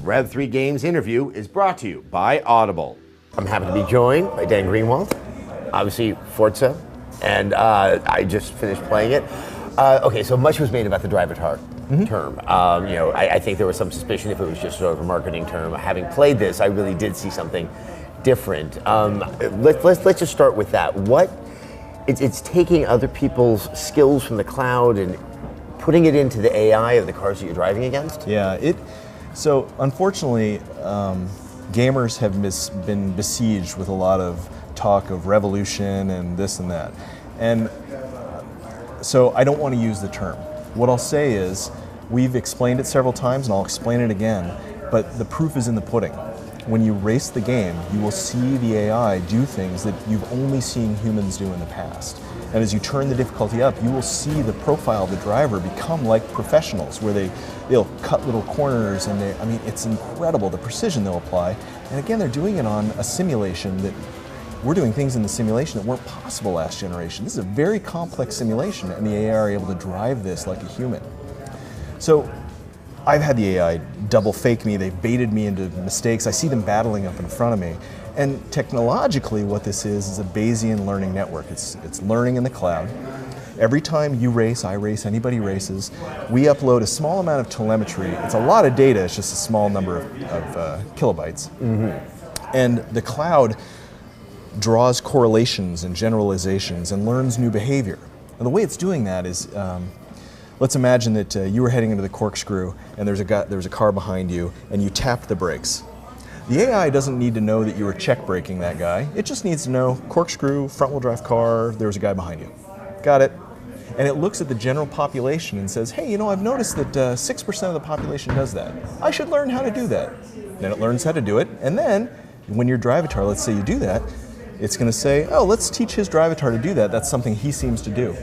Rev3 Games interview is brought to you by Audible. I'm happy to be joined by Dan Greenwald, obviously Forza, and I just finished playing it. Okay, so much was made about the Drivatar term. I think there was some suspicion if it was just sort of a marketing term. Having played this, I really did see something different. Let's just start with that. It's taking other people's skills from the cloud and putting it into the AI of the cars that you're driving against? Yeah, so unfortunately, gamers have been besieged with a lot of talk of revolution and this and that. And so I don't want to use the term. What I'll say is, we've explained it several times and I'll explain it again, but the proof is in the pudding. When you race the game, you will see the AI do things that you've only seen humans do in the past. And as you turn the difficulty up, you will see the profile of the driver become like professionals, where they'll cut little corners, and it's incredible the precision they'll apply. And again, they're doing it on a simulation that we're doing things in the simulation that weren't possible last generation. This is a very complex simulation, and the AI are able to drive this like a human. So I've had the AI double fake me, they've baited me into mistakes. I see them battling up in front of me. And technologically what this is a Bayesian learning network. It's learning in the cloud. Every time you race, I race, anybody races, we upload a small amount of telemetry. It's a lot of data, it's just a small number of kilobytes. And the cloud draws correlations and generalizations and learns new behavior. And the way it's doing that is, let's imagine that you were heading into the corkscrew and there's a car behind you and you tapped the brakes. The AI doesn't need to know that you were check braking that guy. It just needs to know corkscrew, front wheel drive car, there was a guy behind you. Got it. And it looks at the general population and says, hey, I've noticed that 6% of the population does that. I should learn how to do that. Then it learns how to do it. And then when your Drivatar, let's say you do that, it's going to say, oh, let's teach his Drivatar to do that. That's something he seems to do.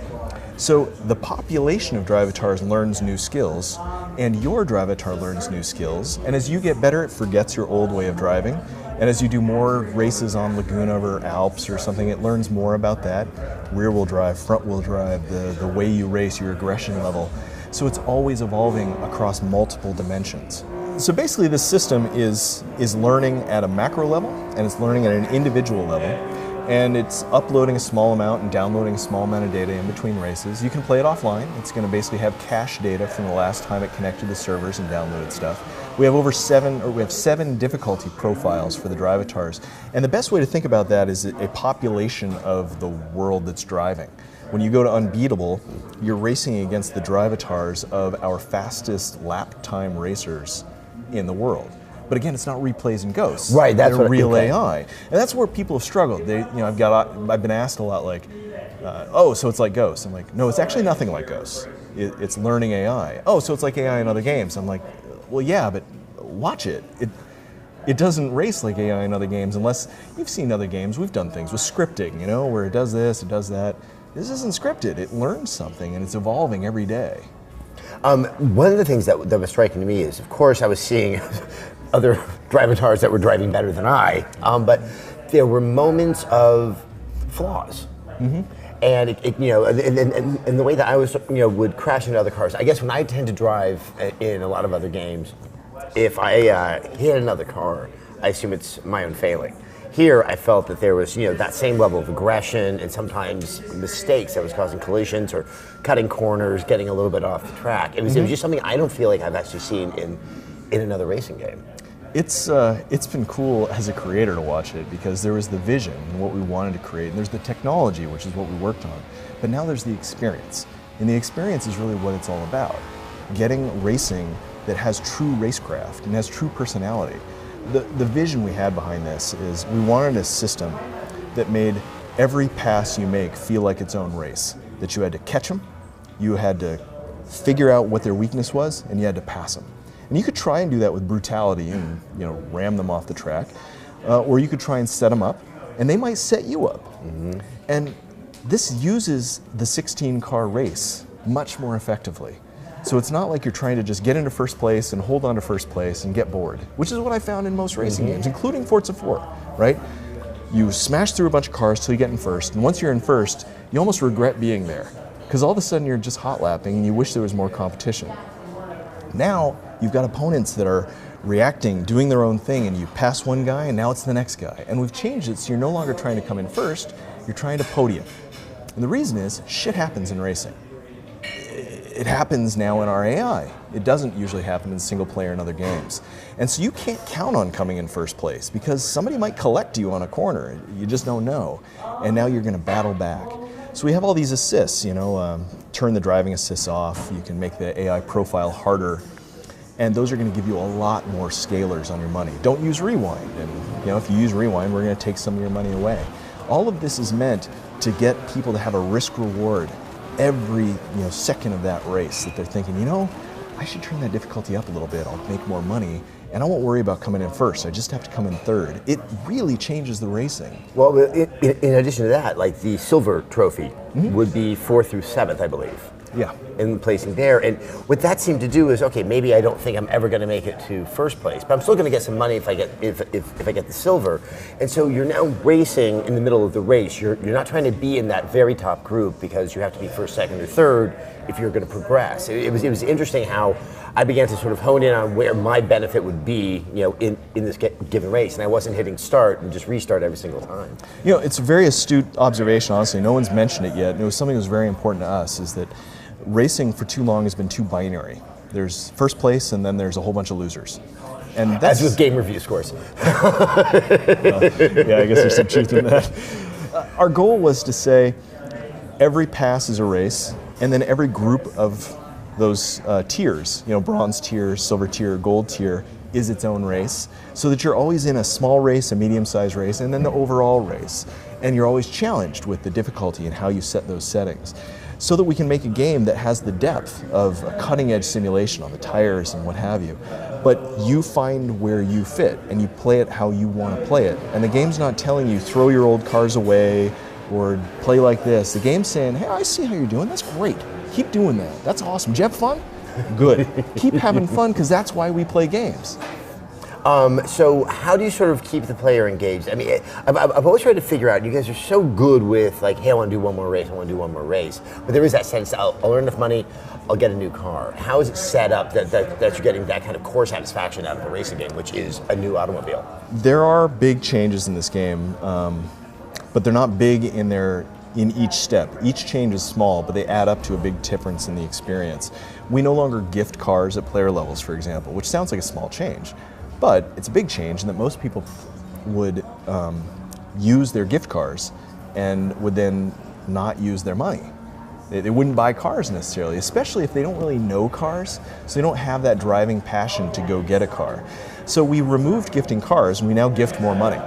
So the population of Drivatars learns new skills, and your Drivatar learns new skills, and as you get better, it forgets your old way of driving, and as you do more races on Laguna or Alps or something, it learns more about that, rear-wheel drive, front-wheel drive, the way you race, your aggression level. So it's always evolving across multiple dimensions. So basically this system is learning at a macro level, and it's learning at an individual level, and it's uploading a small amount and downloading a small amount of data in between races. You can play it offline. It's going to basically have cache data from the last time it connected to servers and downloaded stuff. We have seven difficulty profiles for the Drivatars, and the best way to think about that is a population of the world that's driving. When you go to Unbeatable, you're racing against the Drivatars of our fastest lap time racers in the world. But again, it's not replays and ghosts. Right, that's what real AI, and that's where people have struggled. I've been asked a lot, like, oh, so it's like Ghosts. I'm like, no, it's actually nothing like Ghosts. It's learning AI. Oh, so it's like AI in other games. I'm like, well, yeah, but watch it. It doesn't race like AI in other games unless you've seen other games. We've done things with scripting, where it does this, it does that. This isn't scripted. It learns something, and it's evolving every day. One of the things that was striking to me is, of course, I was seeing other Drivatars that were driving better than I, but there were moments of flaws. And and the way that I was, would crash into other cars. I guess when I tend to drive in a lot of other games, if I hit another car, I assume it's my own failing. Here, I felt that there was, that same level of aggression and sometimes mistakes that was causing collisions or cutting corners, getting a little bit off the track. It was just something I don't feel like I've actually seen in another racing game. It's been cool as a creator to watch it, because there was the vision and what we wanted to create, and there's the technology, which is what we worked on, but now there's the experience, and the experience is really what it's all about. Getting racing that has true racecraft and has true personality. The vision we had behind this is we wanted a system that made every pass you make feel like its own race, that you had to catch them, you had to figure out what their weakness was, and you had to pass them. And you could try and do that with brutality and ram them off the track, or you could try and set them up, and they might set you up. And this uses the 16-car race much more effectively. So it's not like you're trying to just get into first place and hold on to first place and get bored, which is what I found in most racing games, including Forza 4, right? You smash through a bunch of cars till you get in first, and once you're in first, you almost regret being there, because all of a sudden you're just hot lapping and you wish there was more competition. Now you've got opponents that are reacting, doing their own thing, and you pass one guy and now it's the next guy. And we've changed it so you're no longer trying to come in first, you're trying to podium. And the reason is, shit happens in racing. It happens now in our AI. It doesn't usually happen in single player in other games. And so you can't count on coming in first place because somebody might collect you on a corner. You just don't know. And now you're going to battle back. So we have all these assists, turn the driving assists off. You can make the AI profile harder. And those are going to give you a lot more scalers on your money. Don't use rewind. And if you use rewind, we're going to take some of your money away. All of this is meant to get people to have a risk reward every second of that race, that they're thinking, I should turn that difficulty up a little bit. I'll make more money, and I won't worry about coming in first. I just have to come in third. It really changes the racing. Well, in addition to that, like the silver trophy would be 4th through 7th, I believe. Yeah. In placing there. And what that seemed to do is, okay, maybe I don't think I'm ever going to make it to first place, but I'm still going to get some money if I get if I get the silver. And so you're now racing in the middle of the race. You're not trying to be in that very top group because you have to be first, second, or third if you're going to progress. It was interesting how I began to sort of hone in on where my benefit would be, in this given race, and I wasn't hitting start and just restart every single time. It's a very astute observation, honestly. No one's mentioned it yet. It was something that was very important to us, is that racing for too long has been too binary. There's first place and then there's a whole bunch of losers. And that's as with game review scores. Yeah, I guess there's some truth in that. Our goal was to say every pass is a race, and then every group of those tiers, bronze tier, silver tier, gold tier, is its own race, so that you're always in a small race, a medium-sized race, and then the overall race. And you're always challenged with the difficulty and how you set those settings, so that we can make a game that has the depth of a cutting-edge simulation on the tires and what have you. But you find where you fit, and you play it how you want to play it. And the game's not telling you, throw your old cars away, or play like this. The game's saying, hey, I see how you're doing, that's great. Keep doing that, that's awesome. Did you have fun? Good. Keep having fun, because that's why we play games. So how do you sort of keep the player engaged? I mean, I've always tried to figure out, you guys are so good with like, hey, I want to do one more race, but there is that sense, I'll earn enough money, I'll get a new car. How is it set up that you're getting that kind of core satisfaction out of a racing game, which is a new automobile? There are big changes in this game, but they're not big in each step. Each change is small, but they add up to a big difference in the experience. We no longer gift cars at player levels, for example, which sounds like a small change. But it's a big change in that most people would use their gift cards and would then not use their money. They wouldn't buy cars necessarily, especially if they don't really know cars, so they don't have that driving passion to go get a car. So we removed gifting cars, and we now gift more money.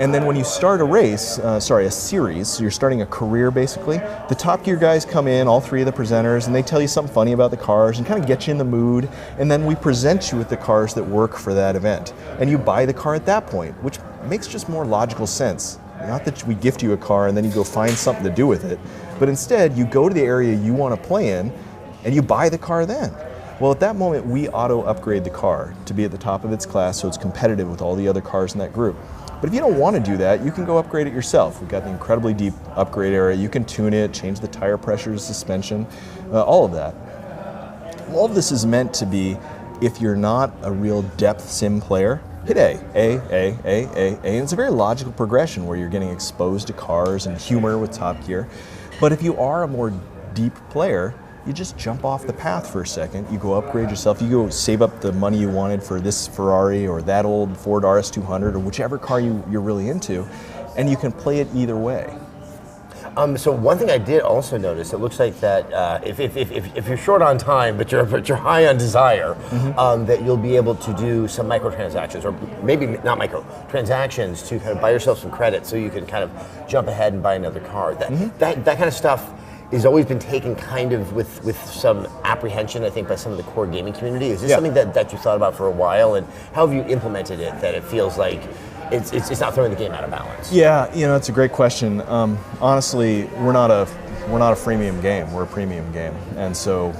And then when you start a race, a series, so you're starting a career basically, the Top Gear guys come in, all three of the presenters, and they tell you something funny about the cars and kind of get you in the mood, and then we present you with the cars that work for that event. And you buy the car at that point, which makes just more logical sense. Not that we gift you a car and then you go find something to do with it, but instead you go to the area you want to play in and you buy the car then. Well, at that moment, we auto-upgrade the car to be at the top of its class so it's competitive with all the other cars in that group. But if you don't want to do that, you can go upgrade it yourself. We've got the incredibly deep upgrade area. You can tune it, change the tire pressure, suspension, all of that. All of this is meant to be, if you're not a real depth sim player, hit A, and it's a very logical progression where you're getting exposed to cars and humor with Top Gear. But if you are a more deep player, you just jump off the path for a second, you go upgrade yourself, you go save up the money you wanted for this Ferrari or that old Ford RS200 or whichever car you're really into, and you can play it either way. So one thing I did also notice, it looks like that if you're short on time, but you're high on desire, that you'll be able to do some microtransactions, or maybe not microtransactions, to kind of buy yourself some credit so you can kind of jump ahead and buy another car. That kind of stuff has always been taken kind of with some apprehension, I think, by some of the core gaming community. Is this something that you thought about for a while, and how have you implemented it that it feels like it's not throwing the game out of balance? Yeah, it's a great question. Honestly, we're not a freemium game. We're a premium game, and so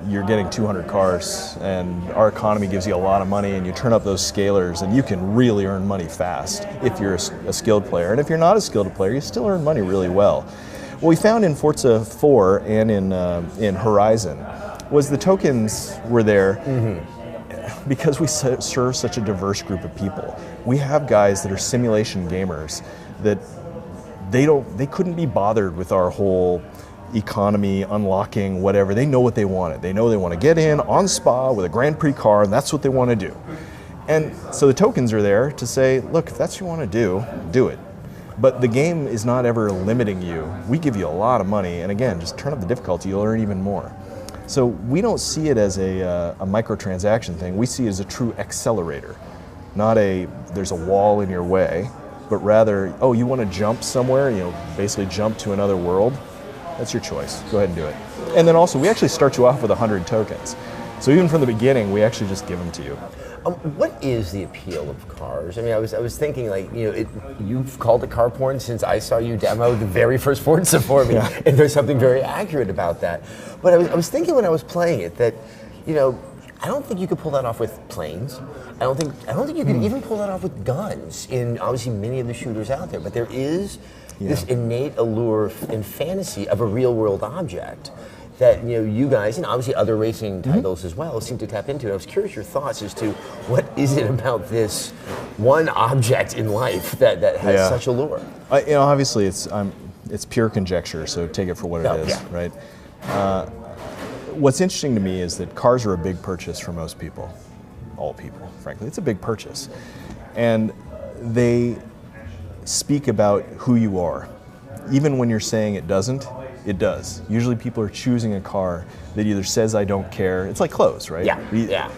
you're getting 200 cars, and our economy gives you a lot of money, and you turn up those scalers, and you can really earn money fast if you're a skilled player. And if you're not a skilled player, you still earn money really well. What we found in Forza 4 and in Horizon was the tokens were there because we serve such a diverse group of people. We have guys that are simulation gamers that they couldn't be bothered with our whole economy, unlocking, whatever. They know what they wanted. They know they want to get in on Spa with a Grand Prix car, and that's what they want to do. And so the tokens are there to say, look, if that's what you want to do it. But the game is not ever limiting you. We give you a lot of money, and again, just turn up the difficulty, you'll earn even more. So we don't see it as a microtransaction thing. We see it as a true accelerator, not there's a wall in your way, but rather, oh, you want to jump somewhere, basically jump to another world? That's your choice. Go ahead and do it. And then also, we actually start you off with 100 tokens. So even from the beginning, we actually just give them to you. What is the appeal of cars? I mean, I was thinking, like, you've called it car porn since I saw you demo the very first Forza for me, and there's something very accurate about that. But I was thinking when I was playing it that, I don't think you could pull that off with planes. I don't think you could even pull that off with guns in obviously many of the shooters out there. But there is this innate allure and fantasy of a real world object that you guys, and obviously other racing titles as well, seem to tap into. And I was curious your thoughts as to what is it about this one object in life that has such allure. Obviously it's pure conjecture, so take it for what it is, right? What's interesting to me is that cars are a big purchase for most people, all people, frankly. It's a big purchase, and they speak about who you are, even when you're saying it doesn't. It does. Usually people are choosing a car that either says I don't care. It's like clothes, right? Yeah.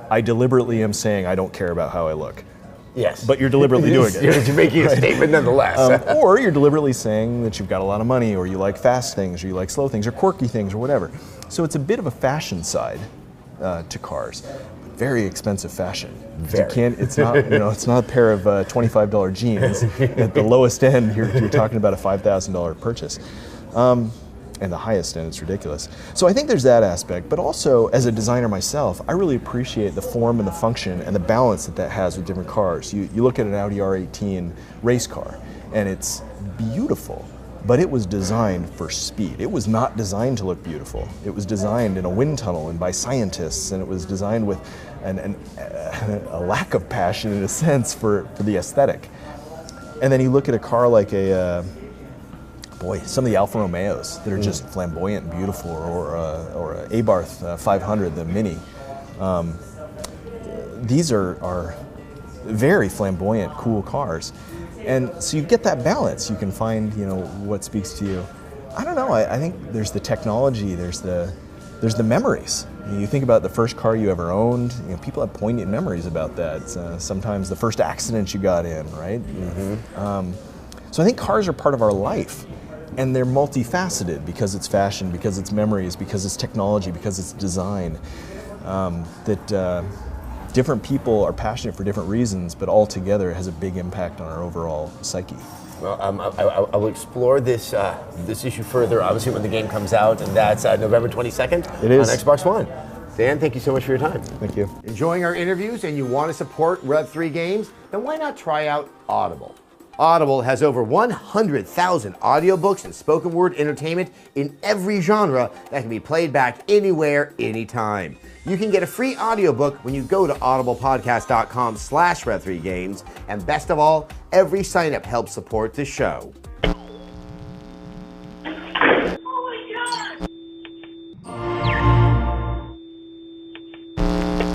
I deliberately am saying I don't care about how I look. Yes. But you're deliberately doing it. You're making a statement nonetheless. Or you're deliberately saying that you've got a lot of money, or you like fast things, or you like slow things, or quirky things, or whatever. So it's a bit of a fashion side to cars. Very expensive fashion. It's not it's not a pair of $25 jeans. At the lowest end, you're talking about a $5,000 purchase. And the highest end, it's ridiculous. So I think there's that aspect, but also as a designer myself, I really appreciate the form and the function and the balance that has with different cars. You look at an Audi R18 race car, and it's beautiful, but it was designed for speed. It was not designed to look beautiful. It was designed in a wind tunnel and by scientists, and it was designed with a lack of passion, in a sense, for the aesthetic. And then you look at a car like some of the Alfa Romeos that are just flamboyant and beautiful, or a Abarth 500, the Mini. These are very flamboyant, cool cars. And so you get that balance. You can find, what speaks to you. I don't know, I think there's the technology, there's the memories. You think about the first car you ever owned, people have poignant memories about that. Sometimes the first accident you got in, right? So I think cars are part of our life. And they're multifaceted because it's fashion, because it's memories, because it's technology, because it's design. Different people are passionate for different reasons, but all together it has a big impact on our overall psyche. Well, I will explore this issue further, obviously, when the game comes out, and that's November 22nd it is. On Xbox One. Dan, thank you so much for your time. Thank you. Enjoying our interviews and you want to support Rev3 Games? Then why not try out Audible? Audible has over 100,000 audiobooks and spoken word entertainment in every genre that can be played back anywhere, anytime. You can get a free audiobook when you go to audiblepodcast.com/Rev3Games. And best of all, every sign-up helps support the show.